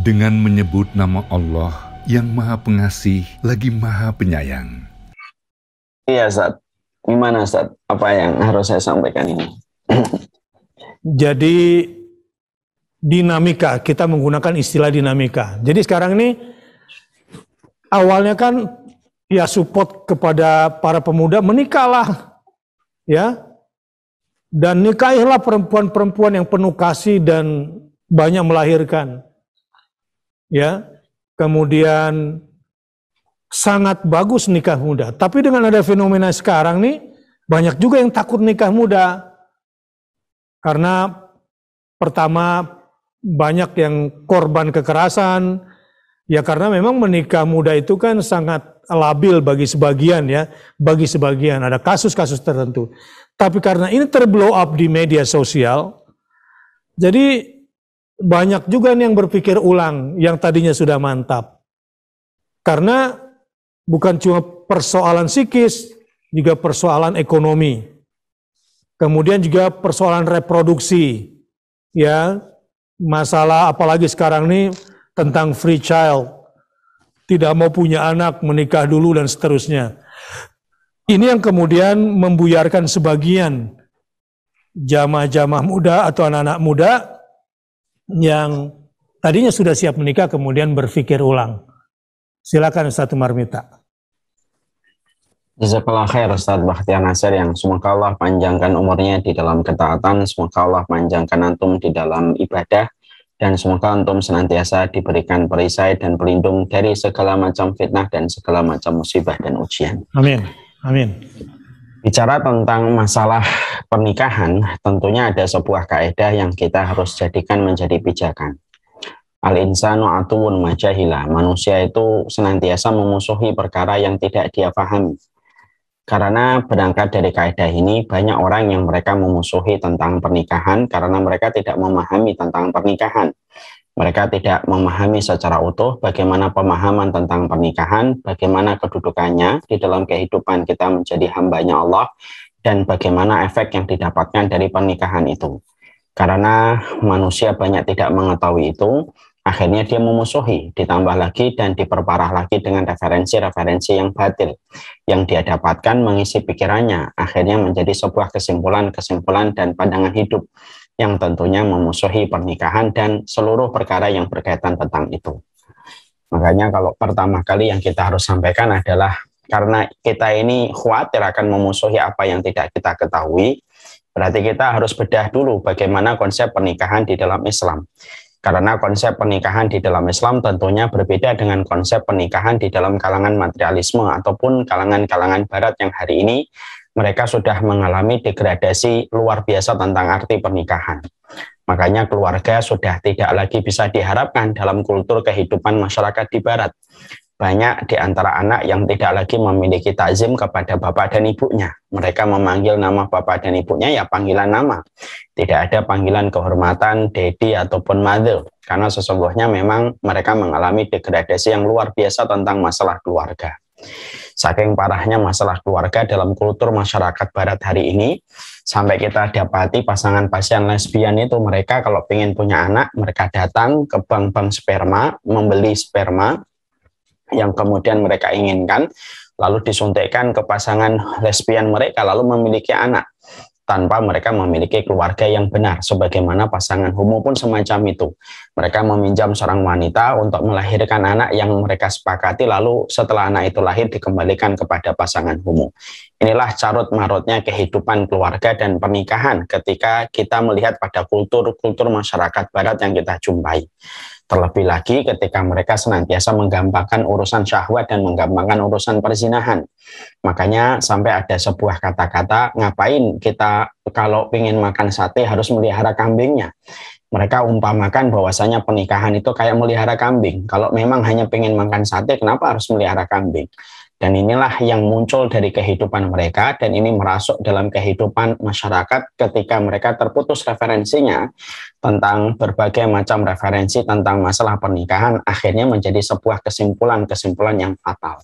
dengan menyebut nama Allah yang Maha Pengasih lagi Maha Penyayang. Iya, Ustaz. Gimana, Ustaz? Apa yang harus saya sampaikan ini? Jadi dinamika, kita menggunakan istilah dinamika. Jadi sekarang ini awalnya kan ya support kepada para pemuda, menikahlah ya. Dan nikahilah perempuan-perempuan yang penuh kasih dan banyak melahirkan. Ya. Kemudian sangat bagus nikah muda. Tapi dengan ada fenomena sekarang nih, banyak juga yang takut nikah muda. Karena pertama banyak yang korban kekerasan, ya karena memang menikah muda itu kan sangat labil bagi sebagian ya, bagi sebagian ada kasus-kasus tertentu. Tapi karena ini terblow up di media sosial, jadi banyak juga yang berpikir ulang yang tadinya sudah mantap. Karena bukan cuma persoalan psikis, juga persoalan ekonomi. Kemudian juga persoalan reproduksi. Ya, masalah apalagi sekarang ini tentang free child. Tidak mau punya anak, menikah dulu dan seterusnya. Ini yang kemudian membuyarkan sebagian jamaah-jamaah muda atau anak-anak muda yang tadinya sudah siap menikah kemudian berpikir ulang. Silakan Ustaz Umar Mita. Jazakallah khair Ustaz Bakhtiar Nasir, yang semoga Allah panjangkan umurnya di dalam ketaatan, semoga Allah panjangkan antum di dalam ibadah, dan semoga antum senantiasa diberikan perisai dan pelindung dari segala macam fitnah dan segala macam musibah dan ujian. Amin. Amin. Bicara tentang masalah pernikahan, tentunya ada sebuah kaidah yang kita harus jadikan menjadi pijakan. Al-insanu atuwun majahila. Manusia itu senantiasa memusuhi perkara yang tidak dia pahami. Karena berangkat dari kaidah ini, banyak orang yang mereka memusuhi tentang pernikahan karena mereka tidak memahami tentang pernikahan. Mereka tidak memahami secara utuh bagaimana pemahaman tentang pernikahan, bagaimana kedudukannya di dalam kehidupan kita menjadi hambanya Allah, dan bagaimana efek yang didapatkan dari pernikahan itu. Karena manusia banyak tidak mengetahui itu, akhirnya dia memusuhi, ditambah lagi dan diperparah lagi dengan referensi-referensi yang batil yang dia dapatkan mengisi pikirannya, akhirnya menjadi sebuah kesimpulan-kesimpulan dan pandangan hidup yang tentunya memusuhi pernikahan dan seluruh perkara yang berkaitan tentang itu. Makanya kalau pertama kali yang kita harus sampaikan adalah karena kita ini khawatir akan memusuhi apa yang tidak kita ketahui, berarti kita harus bedah dulu bagaimana konsep pernikahan di dalam Islam. Karena konsep pernikahan di dalam Islam tentunya berbeda dengan konsep pernikahan di dalam kalangan materialisme ataupun kalangan-kalangan barat yang hari ini mereka sudah mengalami degradasi luar biasa tentang arti pernikahan. Makanya keluarga sudah tidak lagi bisa diharapkan dalam kultur kehidupan masyarakat di barat. Banyak di antara anak yang tidak lagi memiliki takzim kepada bapak dan ibunya. Mereka memanggil nama bapak dan ibunya ya panggilan nama. Tidak ada panggilan kehormatan, daddy ataupun mother. Karena sesungguhnya memang mereka mengalami degradasi yang luar biasa tentang masalah keluarga. Saking parahnya masalah keluarga dalam kultur masyarakat barat hari ini, sampai kita dapati pasangan pasien lesbian itu mereka kalau ingin punya anak, mereka datang ke bank-bank sperma, membeli sperma yang kemudian mereka inginkan, lalu disuntikkan ke pasangan lesbian mereka, lalu memiliki anak tanpa mereka memiliki keluarga yang benar. Sebagaimana pasangan homo pun semacam itu. Mereka meminjam seorang wanita untuk melahirkan anak yang mereka sepakati, lalu setelah anak itu lahir dikembalikan kepada pasangan homo. Inilah carut-marutnya kehidupan keluarga dan pernikahan ketika kita melihat pada kultur-kultur masyarakat barat yang kita jumpai. Terlebih lagi ketika mereka senantiasa menggampangkan urusan syahwat dan menggampangkan urusan perzinahan. Makanya sampai ada sebuah kata-kata, ngapain kita kalau ingin makan sate harus melihara kambingnya. Mereka umpamakan bahwasanya pernikahan itu kayak melihara kambing. Kalau memang hanya ingin makan sate, kenapa harus melihara kambing? Dan inilah yang muncul dari kehidupan mereka, dan ini merasuk dalam kehidupan masyarakat ketika mereka terputus referensinya tentang berbagai macam referensi tentang masalah pernikahan, akhirnya menjadi sebuah kesimpulan-kesimpulan yang fatal.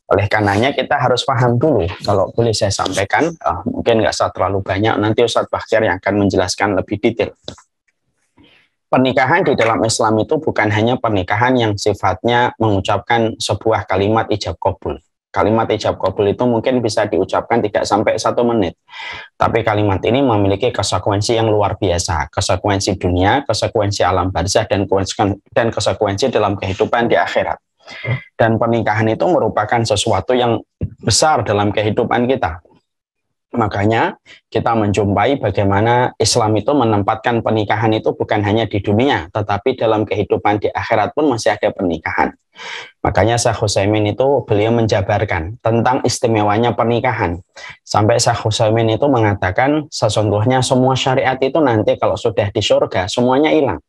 Oleh karenanya kita harus paham dulu, kalau boleh saya sampaikan, mungkin nggak usah terlalu banyak, nanti Ustadz Bakhtiar yang akan menjelaskan lebih detail. Pernikahan di dalam Islam itu bukan hanya pernikahan yang sifatnya mengucapkan sebuah kalimat ijab kabul. Kalimat ijab kabul itu mungkin bisa diucapkan tidak sampai 1 menit. Tapi kalimat ini memiliki konsekuensi yang luar biasa. Konsekuensi dunia, konsekuensi alam barzah, dan konsekuensi dalam kehidupan di akhirat. Dan pernikahan itu merupakan sesuatu yang besar dalam kehidupan kita. Makanya kita menjumpai bagaimana Islam itu menempatkan pernikahan itu bukan hanya di dunia, tetapi dalam kehidupan di akhirat pun masih ada pernikahan. Makanya Syekh Utsaimin itu beliau menjabarkan tentang istimewanya pernikahan. Sampai Syekh Utsaimin itu mengatakan sesungguhnya semua syariat itu nanti kalau sudah di surga semuanya hilang.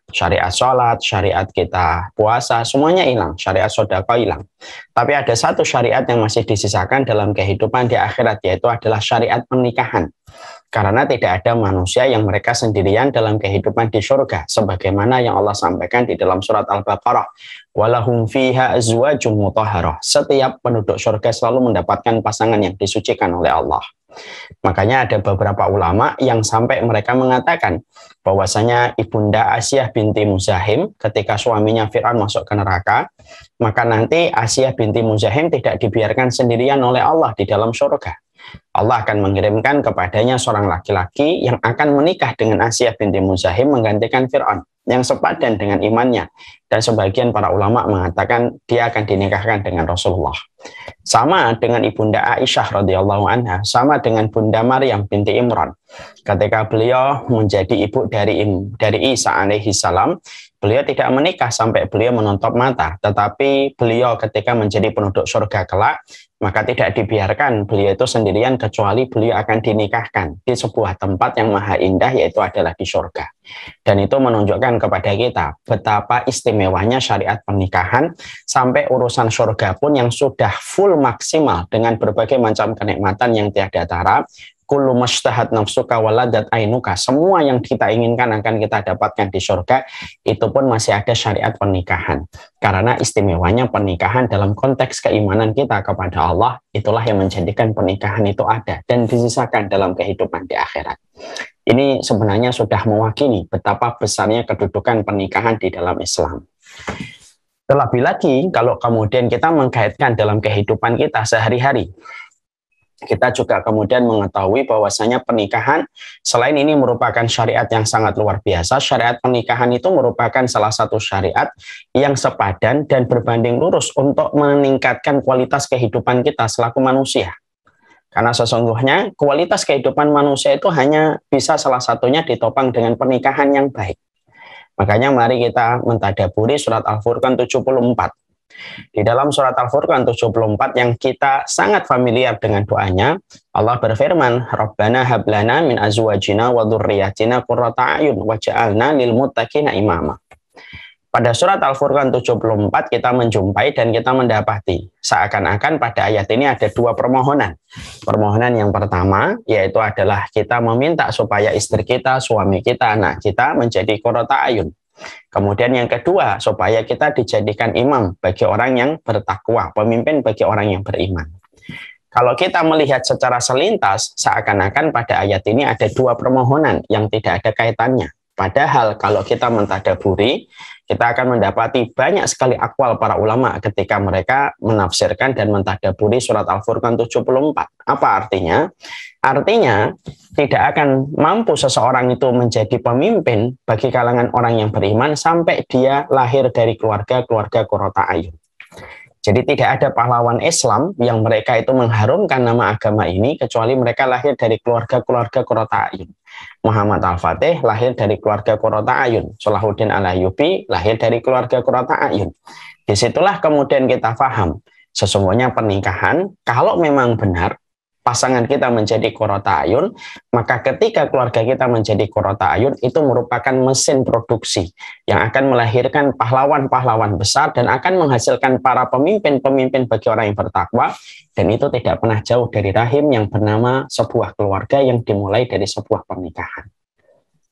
Syariat sholat, syariat kita puasa, semuanya hilang. Syariat sedekah hilang. Tapi ada satu syariat yang masih disisakan dalam kehidupan di akhirat, yaitu adalah syariat pernikahan. Karena tidak ada manusia yang mereka sendirian dalam kehidupan di surga. Sebagaimana yang Allah sampaikan di dalam surat Al-Baqarah. Walahum fiha azwajum mutahharah. Setiap penduduk surga selalu mendapatkan pasangan yang disucikan oleh Allah. Makanya ada beberapa ulama yang sampai mereka mengatakan bahwasanya Ibunda Asiyah binti Muzahim ketika suaminya Fir'aun masuk ke neraka, maka nanti Asiyah binti Muzahim tidak dibiarkan sendirian oleh Allah di dalam surga. Allah akan mengirimkan kepadanya seorang laki-laki yang akan menikah dengan Asiyah binti Muzahim menggantikan Fir'aun yang sepadan dengan imannya. Dan sebagian para ulama mengatakan dia akan dinikahkan dengan Rasulullah. Sama dengan Ibunda Aisyah radhiyallahu anha, sama dengan Bunda Maryam binti Imran. Ketika beliau menjadi ibu dari Isa alaihi salam, beliau tidak menikah sampai beliau menutup mata. Tetapi beliau ketika menjadi penduduk surga kelak, maka tidak dibiarkan beliau itu sendirian kecuali beliau akan dinikahkan di sebuah tempat yang maha indah, yaitu adalah di surga. Dan itu menunjukkan kepada kita betapa istimewanya syariat pernikahan, sampai urusan surga pun yang sudah full maksimal dengan berbagai macam kenikmatan yang tiada tara. Kullu mashtahat nafsuka waladat ainuka. Semua yang kita inginkan akan kita dapatkan di surga. Itu pun masih ada syariat pernikahan. Karena istimewanya pernikahan dalam konteks keimanan kita kepada Allah, itulah yang menjadikan pernikahan itu ada dan disisakan dalam kehidupan di akhirat. Ini sebenarnya sudah mewakili betapa besarnya kedudukan pernikahan di dalam Islam. Terlebih lagi kalau kemudian kita mengkaitkan dalam kehidupan kita sehari-hari, kita juga kemudian mengetahui bahwasanya pernikahan selain ini merupakan syariat yang sangat luar biasa, syariat pernikahan itu merupakan salah satu syariat yang sepadan dan berbanding lurus untuk meningkatkan kualitas kehidupan kita selaku manusia. Karena sesungguhnya kualitas kehidupan manusia itu hanya bisa salah satunya ditopang dengan pernikahan yang baik. Makanya mari kita mentadaburi surat Al-Furqan 74. Di dalam surat Al-Furqan 74 yang kita sangat familiar dengan doanya, Allah berfirman, Rabbana hablana min azwajina wa dzurriyyatina qurrata a'yun waj'alna lil muttaqina imama. Pada surat Al-Furqan 74 kita menjumpai dan kita mendapati seakan-akan pada ayat ini ada dua permohonan. Permohonan yang pertama yaitu adalah kita meminta supaya istri kita, suami kita, anak kita menjadi qurrata a'yun. Kemudian yang kedua, supaya kita dijadikan imam bagi orang yang bertakwa, pemimpin bagi orang yang beriman. Kalau kita melihat secara selintas, seakan-akan pada ayat ini ada dua permohonan yang tidak ada kaitannya. Padahal kalau kita mentadaburi, kita akan mendapati banyak sekali akwal para ulama ketika mereka menafsirkan dan mentadaburi surat Al-Furqan 74. Apa artinya? Artinya, tidak akan mampu seseorang itu menjadi pemimpin bagi kalangan orang yang beriman sampai dia lahir dari keluarga qurrata a'yun. Jadi tidak ada pahlawan Islam yang mereka itu mengharumkan nama agama ini kecuali mereka lahir dari keluarga qurrata a'yun. Muhammad Al-Fatih lahir dari keluarga qurrata a'yun. Salahuddin Al-Ayyubi lahir dari keluarga qurrata a'yun. Disitulah kemudian kita paham sesungguhnya pernikahan kalau memang benar pasangan kita menjadi qurrata a'yun, maka ketika keluarga kita menjadi qurrata a'yun itu merupakan mesin produksi yang akan melahirkan pahlawan-pahlawan besar dan akan menghasilkan para pemimpin-pemimpin bagi orang yang bertakwa, dan itu tidak pernah jauh dari rahim yang bernama sebuah keluarga yang dimulai dari sebuah pernikahan.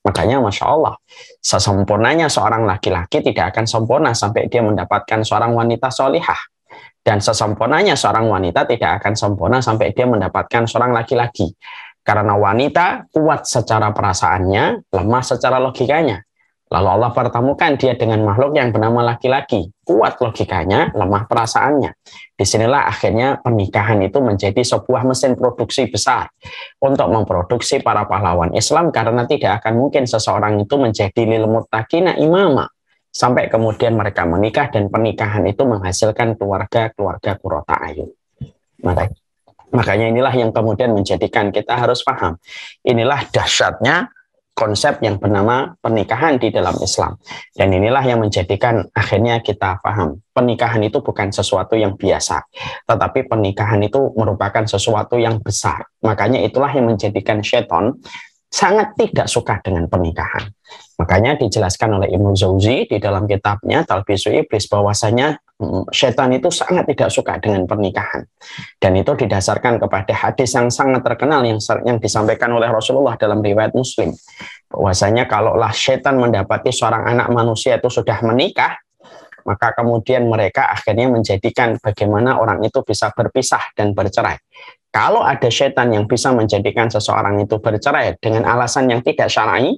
Makanya Masya Allah, sesempurnanya seorang laki-laki tidak akan sempurna sampai dia mendapatkan seorang wanita solihah. Dan sesempurnanya seorang wanita tidak akan sempurna sampai dia mendapatkan seorang laki-laki. Karena wanita kuat secara perasaannya, lemah secara logikanya. Lalu Allah pertemukan dia dengan makhluk yang bernama laki-laki. Kuat logikanya, lemah perasaannya. Disinilah akhirnya pernikahan itu menjadi sebuah mesin produksi besar untuk memproduksi para pahlawan Islam, karena tidak akan mungkin seseorang itu menjadi lil muttaqina imama sampai kemudian mereka menikah dan pernikahan itu menghasilkan keluarga-keluarga qurrata ayun. Makanya inilah yang kemudian menjadikan kita harus paham. Inilah dahsyatnya konsep yang bernama pernikahan di dalam Islam. Dan inilah yang menjadikan akhirnya kita paham. Pernikahan itu bukan sesuatu yang biasa, tetapi pernikahan itu merupakan sesuatu yang besar. Makanya itulah yang menjadikan syaitan sangat tidak suka dengan pernikahan. Makanya dijelaskan oleh Ibnu Jauzi di dalam kitabnya Talbisu Iblis bahwasanya syaitan itu sangat tidak suka dengan pernikahan. Dan itu didasarkan kepada hadis yang sangat terkenal yang disampaikan oleh Rasulullah dalam riwayat Muslim. Bahwasanya kalaulah syaitan mendapati seorang anak manusia itu sudah menikah, maka kemudian mereka akhirnya menjadikan bagaimana orang itu bisa berpisah dan bercerai. Kalau ada syaitan yang bisa menjadikan seseorang itu bercerai dengan alasan yang tidak syar'i,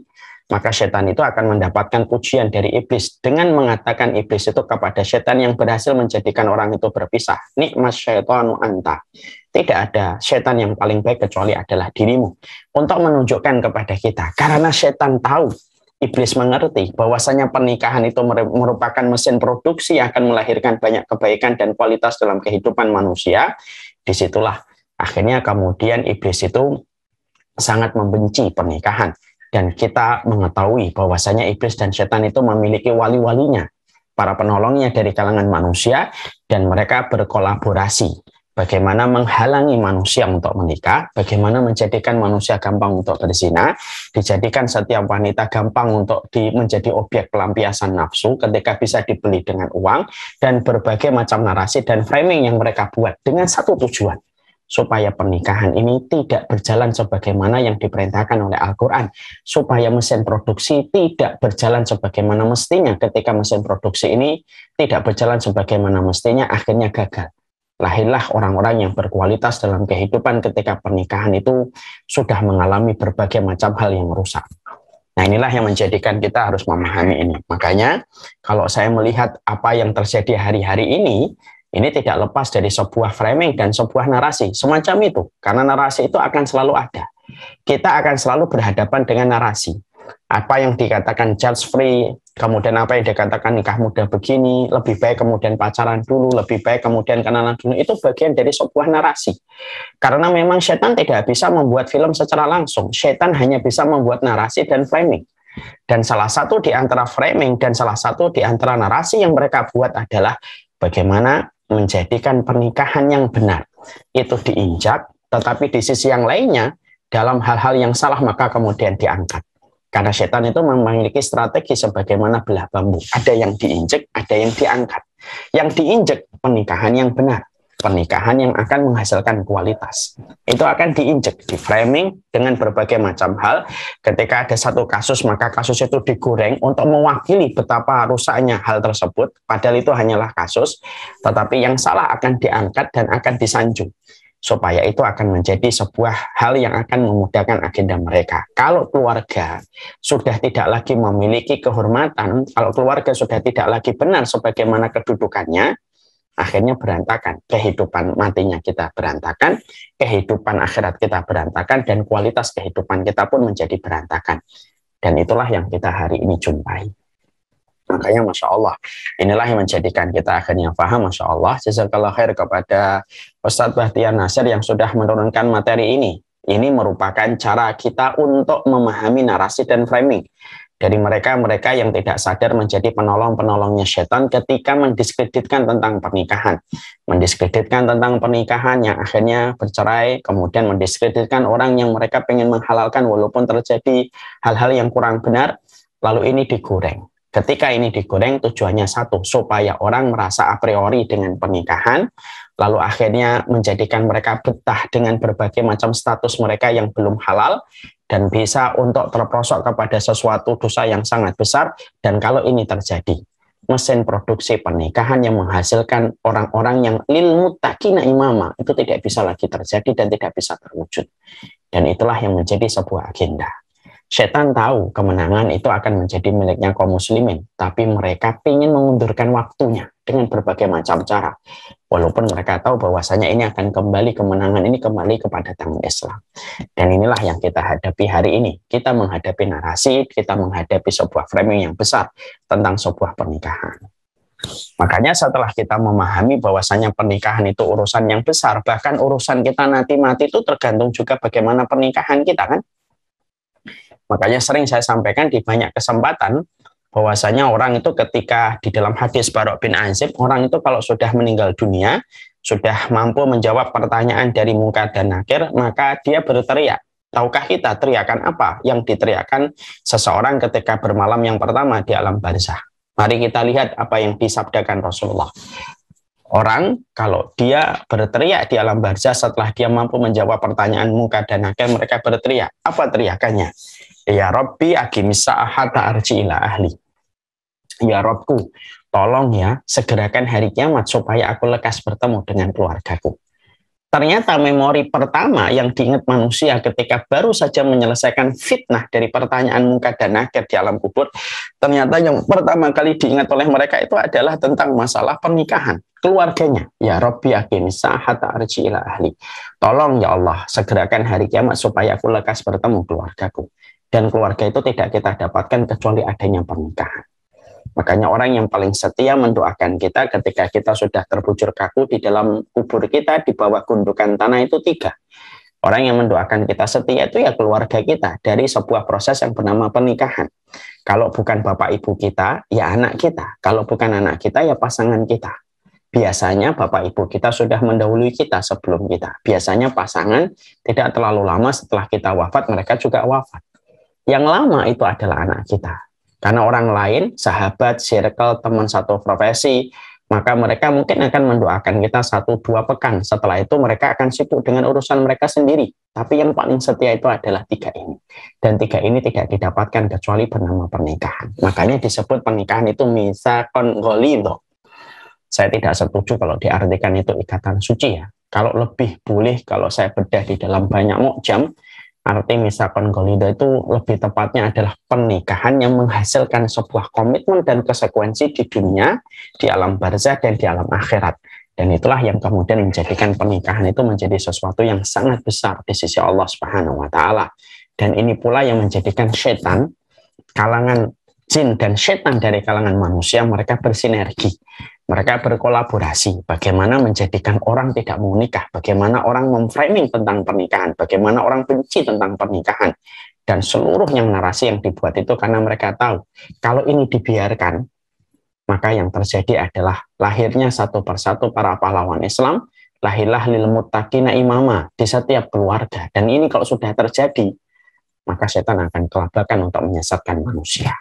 maka syaitan itu akan mendapatkan pujian dari iblis dengan mengatakan iblis itu kepada syaitan yang berhasil menjadikan orang itu berpisah. Nikmas syaitanu anta. Tidak ada syaitan yang paling baik kecuali adalah dirimu. Untuk menunjukkan kepada kita, karena syaitan tahu, iblis mengerti bahwasanya pernikahan itu merupakan mesin produksi yang akan melahirkan banyak kebaikan dan kualitas dalam kehidupan manusia. Disitulah akhirnya kemudian iblis itu sangat membenci pernikahan. Dan kita mengetahui bahwasanya iblis dan setan itu memiliki wali-walinya, para penolongnya dari kalangan manusia, dan mereka berkolaborasi. Bagaimana menghalangi manusia untuk menikah, bagaimana menjadikan manusia gampang untuk berzina, dijadikan setiap wanita gampang untuk menjadi objek pelampiasan nafsu ketika bisa dibeli dengan uang, dan berbagai macam narasi dan framing yang mereka buat dengan satu tujuan, supaya pernikahan ini tidak berjalan sebagaimana yang diperintahkan oleh Al-Quran, supaya mesin produksi tidak berjalan sebagaimana mestinya. Ketika mesin produksi ini tidak berjalan sebagaimana mestinya, akhirnya gagal. Lahirlah orang-orang yang berkualitas dalam kehidupan ketika pernikahan itu sudah mengalami berbagai macam hal yang rusak. Nah, inilah yang menjadikan kita harus memahami ini. Makanya kalau saya melihat apa yang terjadi hari-hari ini tidak lepas dari sebuah framing dan sebuah narasi semacam itu, karena narasi itu akan selalu ada. Kita akan selalu berhadapan dengan narasi. Apa yang dikatakan judge free, kemudian apa yang dikatakan nikah muda begini, lebih baik kemudian pacaran dulu, lebih baik kemudian kenalan dulu, itu bagian dari sebuah narasi. Karena memang setan tidak bisa membuat film secara langsung, setan hanya bisa membuat narasi dan framing. Dan salah satu di antara framing dan salah satu di antara narasi yang mereka buat adalah bagaimana menjadikan pernikahan yang benar itu diinjak, tetapi di sisi yang lainnya dalam hal-hal yang salah maka kemudian diangkat. Karena setan itu memiliki strategi sebagaimana belah bambu. Ada yang diinjek, ada yang diangkat. Yang diinjek pernikahan yang benar, pernikahan yang akan menghasilkan kualitas. Itu akan diinjek, di framing dengan berbagai macam hal. Ketika ada satu kasus, maka kasus itu digoreng untuk mewakili betapa rusaknya hal tersebut. Padahal itu hanyalah kasus, tetapi yang salah akan diangkat dan akan disanjung. Supaya itu akan menjadi sebuah hal yang akan memudahkan agenda mereka. Kalau keluarga sudah tidak lagi memiliki kehormatan, kalau keluarga sudah tidak lagi benar sebagaimana kedudukannya, akhirnya berantakan. Kehidupan matinya kita berantakan, kehidupan akhirat kita berantakan, dan kualitas kehidupan kita pun menjadi berantakan. Dan itulah yang kita hari ini jumpai. Makanya Masya Allah, inilah yang menjadikan kita akhirnya paham. Masya Allah, jazakallah khair kepada Ustadz Bahtiar Nasir yang sudah menurunkan materi ini. Ini merupakan cara kita untuk memahami narasi dan framing dari mereka-mereka yang tidak sadar menjadi penolong-penolongnya setan ketika mendiskreditkan tentang pernikahan. Mendiskreditkan tentang pernikahan yang akhirnya bercerai, kemudian mendiskreditkan orang yang mereka pengen menghalalkan walaupun terjadi hal-hal yang kurang benar, lalu ini digoreng. Ketika ini digoreng tujuannya satu, supaya orang merasa a priori dengan pernikahan, lalu akhirnya menjadikan mereka betah dengan berbagai macam status mereka yang belum halal, dan bisa untuk terperosok kepada sesuatu dosa yang sangat besar. Dan kalau ini terjadi, mesin produksi pernikahan yang menghasilkan orang-orang yang lil muttaqina imama itu tidak bisa lagi terjadi dan tidak bisa terwujud. Dan itulah yang menjadi sebuah agenda. Setan tahu kemenangan itu akan menjadi miliknya kaum muslimin, tapi mereka ingin mengundurkan waktunya dengan berbagai macam cara. Walaupun mereka tahu bahwasanya ini akan kembali, kemenangan ini kembali kepada tangan Islam. Dan inilah yang kita hadapi hari ini. Kita menghadapi narasi, kita menghadapi sebuah framing yang besar tentang sebuah pernikahan. Makanya setelah kita memahami bahwasanya pernikahan itu urusan yang besar, bahkan urusan kita nanti mati itu tergantung juga bagaimana pernikahan kita, kan? Makanya sering saya sampaikan di banyak kesempatan bahwasanya orang itu ketika di dalam hadis Barok bin Azib, orang itu kalau sudah meninggal dunia, sudah mampu menjawab pertanyaan dari Munkar dan Nakir, maka dia berteriak. Tahukah kita teriakan apa yang diteriakan seseorang ketika bermalam yang pertama di alam barzah? Mari kita lihat apa yang disabdakan Rasulullah. Orang kalau dia berteriak di alam barzah setelah dia mampu menjawab pertanyaan Munkar dan Nakir, mereka berteriak. Apa teriakannya? Ya Rabbi aqimis sa'ah hatta arji ila ahli. Ya Robku, tolong ya, segerakan hari kiamat supaya aku lekas bertemu dengan keluargaku. Ternyata memori pertama yang diingat manusia ketika baru saja menyelesaikan fitnah dari pertanyaan Munkar dan Nakir di alam kubur, ternyata yang pertama kali diingat oleh mereka itu adalah tentang masalah pernikahan, keluarganya. Ya Rabbi aqimis sa'ah hatta arji ila ahli. Tolong ya Allah, segerakan hari kiamat supaya aku lekas bertemu keluargaku. Dan keluarga itu tidak kita dapatkan kecuali adanya pernikahan. Makanya orang yang paling setia mendoakan kita ketika kita sudah terbujur kaku di dalam kubur kita di bawah gundukan tanah itu 3. Orang yang mendoakan kita setia itu ya keluarga kita dari sebuah proses yang bernama pernikahan. Kalau bukan bapak ibu kita, ya anak kita. Kalau bukan anak kita, ya pasangan kita. Biasanya bapak ibu kita sudah mendahului kita sebelum kita. Biasanya pasangan tidak terlalu lama setelah kita wafat, mereka juga wafat. Yang lama itu adalah anak kita. Karena orang lain, sahabat, circle, teman satu profesi, maka mereka mungkin akan mendoakan kita 1-2 pekan. Setelah itu mereka akan sibuk dengan urusan mereka sendiri. Tapi yang paling setia itu adalah 3 ini. Dan 3 ini tidak didapatkan kecuali bernama pernikahan. Makanya disebut pernikahan itu misakon ghalidho. Saya tidak setuju kalau diartikan itu ikatan suci ya. Kalau lebih boleh, kalau saya bedah di dalam banyak mu'jam, arti misakon ghalidho itu lebih tepatnya adalah pernikahan yang menghasilkan sebuah komitmen dan konsekuensi di dunia, di alam barzah dan di alam akhirat. Dan itulah yang kemudian menjadikan pernikahan itu menjadi sesuatu yang sangat besar di sisi Allah Subhanahu wa taala. Dan ini pula yang menjadikan setan, kalangan jin dan setan dari kalangan manusia, mereka bersinergi. Mereka berkolaborasi bagaimana menjadikan orang tidak mau nikah, bagaimana orang memframing tentang pernikahan, bagaimana orang benci tentang pernikahan. Dan seluruh yang narasi yang dibuat itu karena mereka tahu, kalau ini dibiarkan, maka yang terjadi adalah lahirnya satu persatu para pahlawan Islam, lahirlah lil muttaqina imama di setiap keluarga. Dan ini kalau sudah terjadi, maka setan akan kelabakan untuk menyesatkan manusia.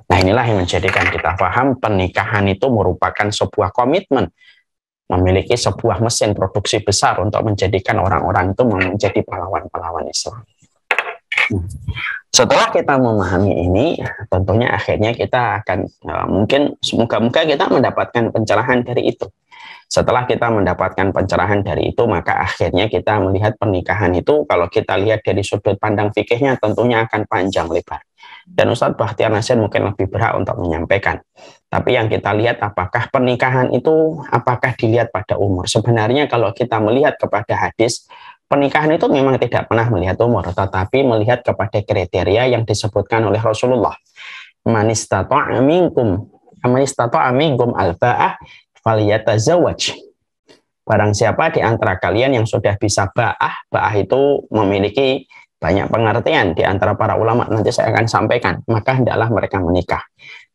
Nah inilah yang menjadikan kita paham pernikahan itu merupakan sebuah komitmen, memiliki sebuah mesin produksi besar untuk menjadikan orang-orang itu menjadi pahlawan-pahlawan Islam. Setelah kita memahami ini, tentunya akhirnya kita akan mungkin semoga-moga kita mendapatkan pencerahan dari itu. Setelah kita mendapatkan pencerahan dari itu, maka akhirnya kita melihat pernikahan itu, kalau kita lihat dari sudut pandang fikihnya, tentunya akan panjang lebar. Dan Ustadz Bakhtiar Nasir mungkin lebih berhak untuk menyampaikan. Tapi yang kita lihat, apakah pernikahan itu, apakah dilihat pada umur? Sebenarnya kalau kita melihat kepada hadis, pernikahan itu memang tidak pernah melihat umur, tetapi melihat kepada kriteria yang disebutkan oleh Rasulullah. Man istata'a minkum al-ba'ah falyatazawwaj. Barang siapa di antara kalian yang sudah bisa ba'ah itu memiliki banyak pengertian di antara para ulama, nanti saya akan sampaikan, maka hendaklah mereka menikah.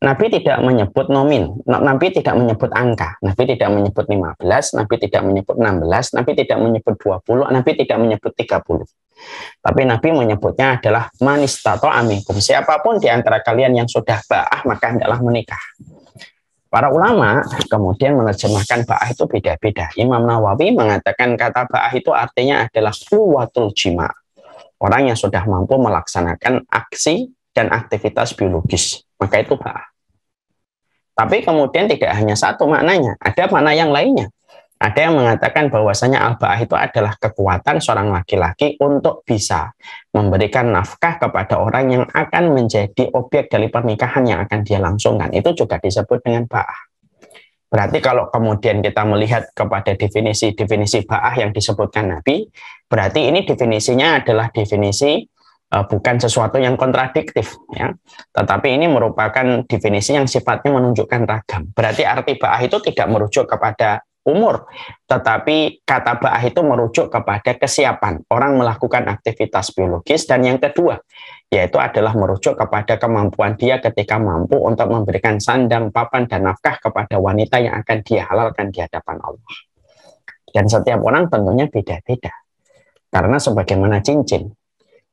Nabi tidak menyebut nomin, Nabi tidak menyebut angka, Nabi tidak menyebut 15, Nabi tidak menyebut 16, Nabi tidak menyebut 20, Nabi tidak menyebut 30. Tapi Nabi menyebutnya adalah man istata'a minkum, siapapun di antara kalian yang sudah ba'ah, maka hendaklah menikah. Para ulama kemudian menerjemahkan ba'ah itu beda-beda. Imam Nawawi mengatakan kata ba'ah itu artinya adalah quwwatul jima'. Orang yang sudah mampu melaksanakan aksi dan aktivitas biologis, maka itu ba'ah. Tapi kemudian tidak hanya satu maknanya, ada makna yang lainnya. Ada yang mengatakan bahwasanya al-ba'ah itu adalah kekuatan seorang laki-laki untuk bisa memberikan nafkah kepada orang yang akan menjadi objek dari pernikahan yang akan dia langsungkan. Itu juga disebut dengan ba'ah. Berarti kalau kemudian kita melihat kepada definisi-definisi ba'ah yang disebutkan Nabi, berarti ini definisinya adalah definisi bukan sesuatu yang kontradiktif, ya. Tetapi ini merupakan definisi yang sifatnya menunjukkan ragam. Berarti arti ba'ah itu tidak merujuk kepada umur, tetapi kata ba'ah itu merujuk kepada kesiapan orang melakukan aktivitas biologis, dan yang kedua yaitu adalah merujuk kepada kemampuan dia ketika mampu untuk memberikan sandang, papan, dan nafkah kepada wanita yang akan dia halalkan di hadapan Allah. Dan setiap orang tentunya beda-beda, karena sebagaimana cincin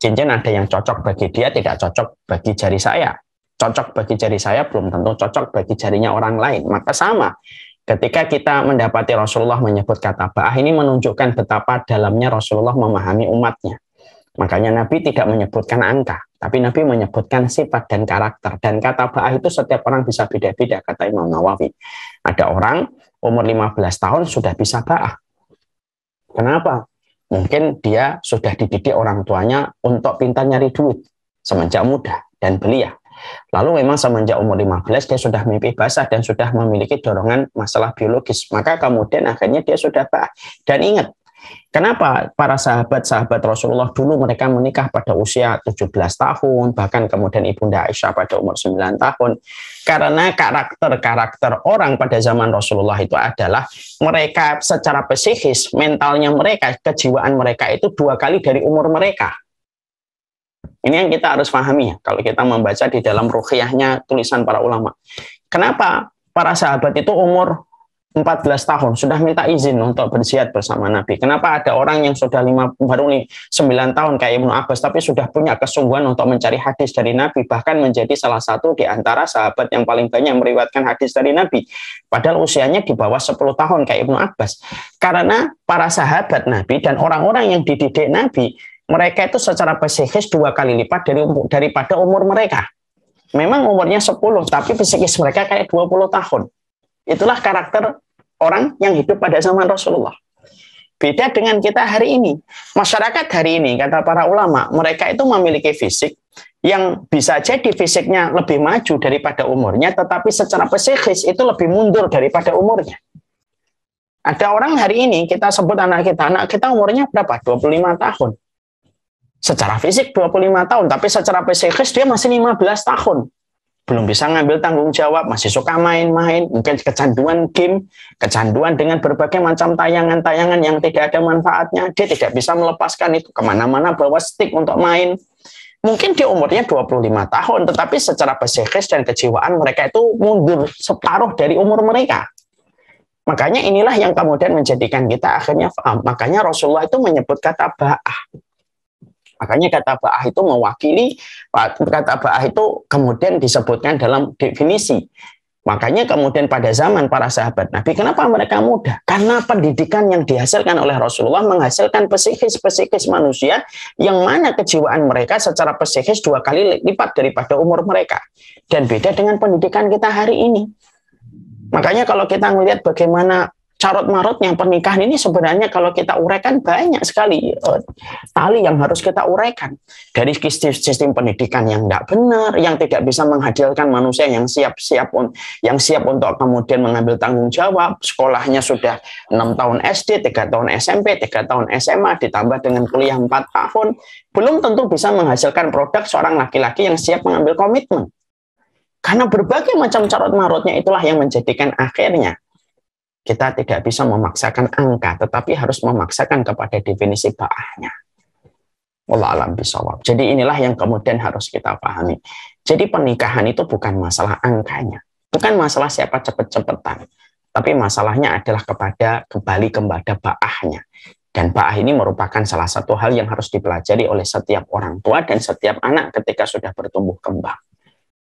ada yang cocok bagi dia, tidak cocok bagi jari saya. Cocok bagi jari saya belum tentu cocok bagi jarinya orang lain. Maka sama, ketika kita mendapati Rasulullah menyebut kata ba'ah, ini menunjukkan betapa dalamnya Rasulullah memahami umatnya. Makanya Nabi tidak menyebutkan angka, tapi Nabi menyebutkan sifat dan karakter. Dan kata ba'ah itu setiap orang bisa beda-beda, kata Imam Nawawi. Ada orang umur 15 tahun sudah bisa ba'ah. Kenapa? Mungkin dia sudah dididik orang tuanya untuk pintar nyari duit semenjak muda dan belia. Lalu memang semenjak umur 15 dia sudah mimpi basah dan sudah memiliki dorongan masalah biologis. Maka kemudian akhirnya dia sudah ba'ah. Dan ingat, kenapa para sahabat-sahabat Rasulullah dulu mereka menikah pada usia 17 tahun, bahkan kemudian Ibunda Aisyah pada umur 9 tahun? Karena karakter-karakter orang pada zaman Rasulullah itu adalah mereka secara psikis, mentalnya mereka, kejiwaan mereka itu 2 kali dari umur mereka. Ini yang kita harus pahami ya, kalau kita membaca di dalam ruqyahnya tulisan para ulama. Kenapa para sahabat itu umur 14 tahun sudah minta izin untuk berjihad bersama Nabi? Kenapa ada orang yang sudah 9 tahun kayak Ibnu Abbas tapi sudah punya kesungguhan untuk mencari hadis dari Nabi, bahkan menjadi salah satu di antara sahabat yang paling banyak meriwayatkan hadis dari Nabi, padahal usianya di bawah 10 tahun kayak Ibnu Abbas? Karena para sahabat Nabi dan orang-orang yang dididik Nabi, mereka itu secara psikis 2 kali lipat daripada umur mereka. Memang umurnya 10, tapi psikis mereka kayak 20 tahun. Itulah karakter orang yang hidup pada zaman Rasulullah. Beda dengan kita hari ini. Masyarakat hari ini, kata para ulama, mereka itu memiliki fisik yang bisa jadi fisiknya lebih maju daripada umurnya, tetapi secara psikis itu lebih mundur daripada umurnya. Ada orang hari ini, kita sebut anak kita umurnya berapa? 25 tahun. Secara fisik 25 tahun, tapi secara psikis dia masih 15 tahun. Belum bisa ngambil tanggung jawab, masih suka main-main, mungkin kecanduan game, kecanduan dengan berbagai macam tayangan-tayangan yang tidak ada manfaatnya. Dia tidak bisa melepaskan itu, kemana-mana bawa stick untuk main. Mungkin dia umurnya 25 tahun, tetapi secara psikis dan kejiwaan mereka itu mundur separuh dari umur mereka. Makanya inilah yang kemudian menjadikan kita akhirnya paham. Makanya Rasulullah itu menyebut kata ba'ah. Makanya kata ba'ah itu mewakili, kata ba'ah itu kemudian disebutkan dalam definisi. Makanya kemudian pada zaman para sahabat Nabi, kenapa mereka mudah? Karena pendidikan yang dihasilkan oleh Rasulullah menghasilkan psikis manusia yang mana kejiwaan mereka secara psikis 2 kali lipat daripada umur mereka. Dan beda dengan pendidikan kita hari ini. Makanya kalau kita melihat bagaimana carut-marutnya pernikahan ini, sebenarnya kalau kita uraikan banyak sekali tali yang harus kita uraikan. Dari sistem pendidikan yang tidak benar, yang tidak bisa menghadirkan manusia yang siap untuk kemudian mengambil tanggung jawab. Sekolahnya sudah 6 tahun SD, 3 tahun SMP, 3 tahun SMA, ditambah dengan kuliah 4 tahun, belum tentu bisa menghasilkan produk seorang laki-laki yang siap mengambil komitmen. Karena berbagai macam carut-marutnya itulah yang menjadikan akhirnya kita tidak bisa memaksakan angka, tetapi harus memaksakan kepada definisi ba'ahnya. Wallahu a'lam bishawab. Jadi inilah yang kemudian harus kita pahami. Jadi pernikahan itu bukan masalah angkanya, bukan masalah siapa cepet-cepetan, tapi masalahnya adalah kembali kepada ba'ahnya. Dan ba'ah ini merupakan salah satu hal yang harus dipelajari oleh setiap orang tua dan setiap anak ketika sudah bertumbuh kembang.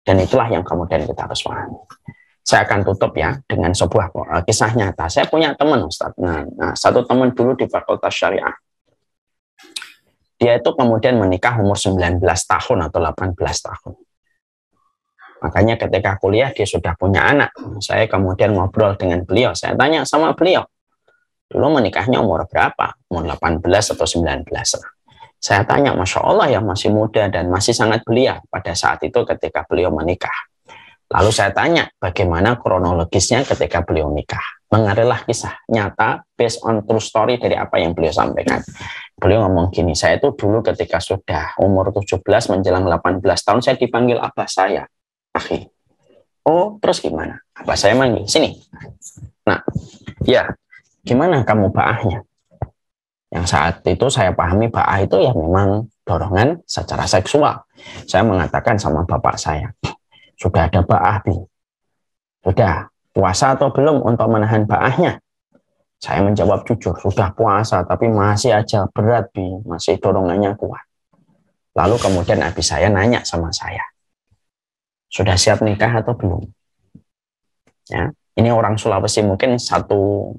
Dan itulah yang kemudian kita harus pahami. Saya akan tutup ya dengan sebuah kisah nyata. Saya punya teman, Ustaz. Nah, satu teman dulu di Fakultas Syariah. Dia itu kemudian menikah umur 19 tahun atau 18 tahun. Makanya ketika kuliah dia sudah punya anak. Saya kemudian ngobrol dengan beliau. Saya tanya sama beliau, Dulu menikahnya umur berapa? Umur 18 atau 19 lah. Saya tanya, Masya Allah ya masih muda dan masih sangat belia pada saat itu ketika beliau menikah. Lalu saya tanya, bagaimana kronologisnya ketika beliau nikah? Mengarilah kisah nyata based on true story dari apa yang beliau sampaikan. Beliau ngomong gini, saya itu dulu ketika sudah umur 17 menjelang 18 tahun, saya dipanggil abah saya. Akhi. Oh, terus gimana? Abah saya manggil, sini. Nah, ya, gimana kamu ba'ahnya? Yang saat itu saya pahami ba'ah itu ya memang dorongan secara seksual. Saya mengatakan sama bapak saya, sudah ada ba'ah, Bi? Sudah puasa atau belum untuk menahan ba'ahnya? Saya menjawab jujur, sudah puasa tapi masih aja berat, Bi, masih dorongannya kuat. Lalu kemudian abi saya nanya sama saya, sudah siap nikah atau belum? Ya, ini orang Sulawesi mungkin satu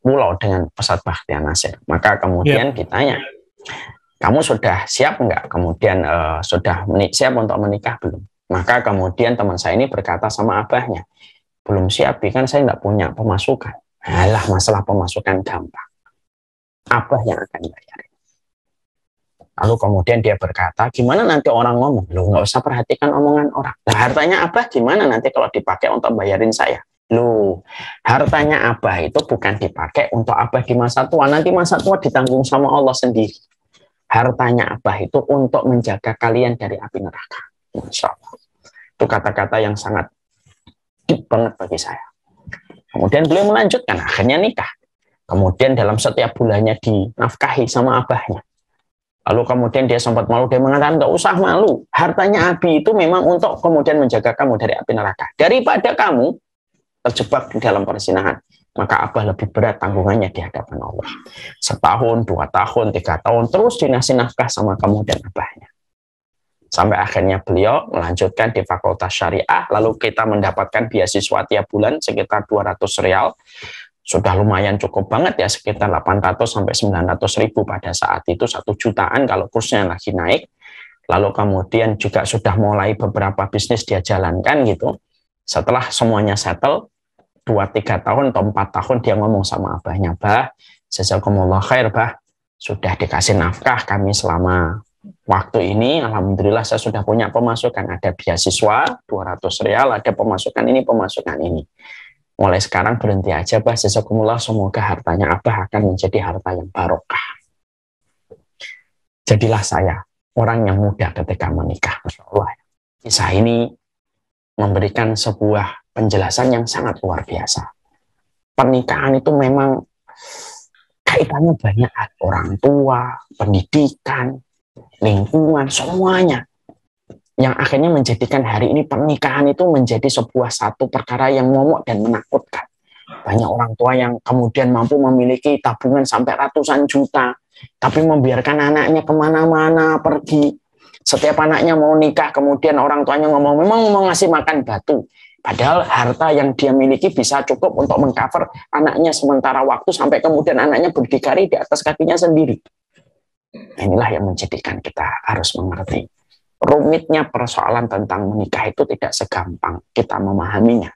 pulau dengan Pesat Bakhtiar Nasir. Maka kemudian ditanya, kamu sudah siap enggak? Kemudian sudah siap untuk menikah belum? Maka kemudian teman saya ini berkata sama abahnya, belum siap, kan saya enggak punya pemasukan. Alah, masalah pemasukan gampang. Abah yang akan bayarin. Lalu kemudian dia berkata, gimana nanti orang ngomong? Loh, nggak usah perhatikan omongan orang. Nah, hartanya abah gimana nanti kalau dipakai untuk bayarin saya? Loh, hartanya abah itu bukan dipakai untuk abah di masa tua. Nanti masa tua ditanggung sama Allah sendiri. Hartanya abah itu untuk menjaga kalian dari api neraka. Masya Allah. Itu kata-kata yang sangat deep banget bagi saya. Kemudian beliau melanjutkan, akhirnya nikah. Kemudian dalam setiap bulannya dinafkahi sama abahnya. Lalu kemudian dia sempat malu, dia mengatakan, nggak usah malu. Hartanya abi itu memang untuk kemudian menjaga kamu dari api neraka. Daripada kamu terjebak di dalam perzinahan, maka abah lebih berat tanggungannya di hadapan Allah. Setahun, 2 tahun, 3 tahun, terus dinasih nafkah sama kamu dan abahnya. Sampai akhirnya beliau melanjutkan di Fakultas Syariah, lalu kita mendapatkan beasiswa tiap bulan sekitar 200 rial. Sudah lumayan cukup banget ya, sekitar 800 sampai 900 ribu pada saat itu, 1 jutaan kalau kursnya lagi naik. Lalu kemudian juga sudah mulai beberapa bisnis dia jalankan gitu. Setelah semuanya settle, 2-3 tahun atau 4 tahun dia ngomong sama abahnya, bah, jazakumullah khair, bah, sudah dikasih nafkah kami selama waktu ini, alhamdulillah saya sudah punya pemasukan, ada beasiswa 200 rial, ada pemasukan ini, pemasukan ini. Mulai sekarang berhenti aja, bah, jazakumullah, semoga hartanya abah akan menjadi harta yang barokah. Jadilah saya orang yang muda ketika menikah. Masya Allah. Kisah ini memberikan sebuah penjelasan yang sangat luar biasa. Pernikahan itu memang kaitannya banyak, orang tua, pendidikan, lingkungan, semuanya. Yang akhirnya menjadikan hari ini pernikahan itu menjadi sebuah satu perkara yang momok dan menakutkan. Banyak orang tua yang kemudian mampu memiliki tabungan sampai ratusan juta, tapi membiarkan anaknya kemana-mana pergi. Setiap anaknya mau nikah, kemudian orang tuanya ngomong, memang mau ngasih makan batu. Padahal harta yang dia miliki bisa cukup untuk mengcover anaknya sementara waktu, sampai kemudian anaknya berdikari di atas kakinya sendiri. Inilah yang menjadikan kita harus mengerti. Rumitnya persoalan tentang menikah itu tidak segampang kita memahaminya.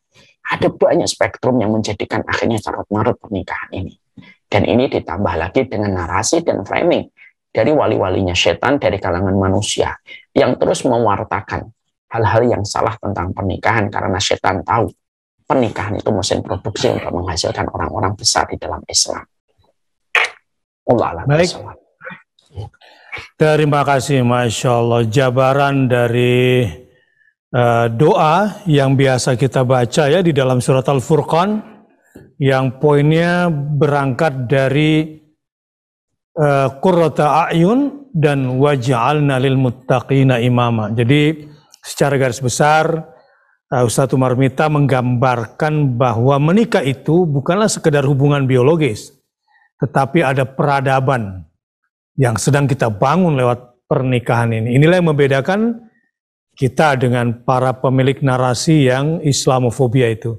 Ada banyak spektrum yang menjadikan akhirnya carut-marut pernikahan ini. Dan ini ditambah lagi dengan narasi dan framing dari wali-walinya setan dari kalangan manusia yang terus mewartakan hal-hal yang salah tentang pernikahan, karena setan tahu pernikahan itu mesin produksi untuk menghasilkan orang-orang besar di dalam Islam. Allah. Baik. Terima kasih, Masya Allah. Jabaran dari doa yang biasa kita baca ya di dalam surat Al-Furqan, yang poinnya berangkat dari qurrata a'yun dan waj'alna lil muttaqina imama. Jadi secara garis besar Ustaz Umar Mita menggambarkan bahwa menikah itu bukanlah sekedar hubungan biologis, tetapi ada peradaban yang sedang kita bangun lewat pernikahan ini. Inilah yang membedakan kita dengan para pemilik narasi yang Islamofobia itu.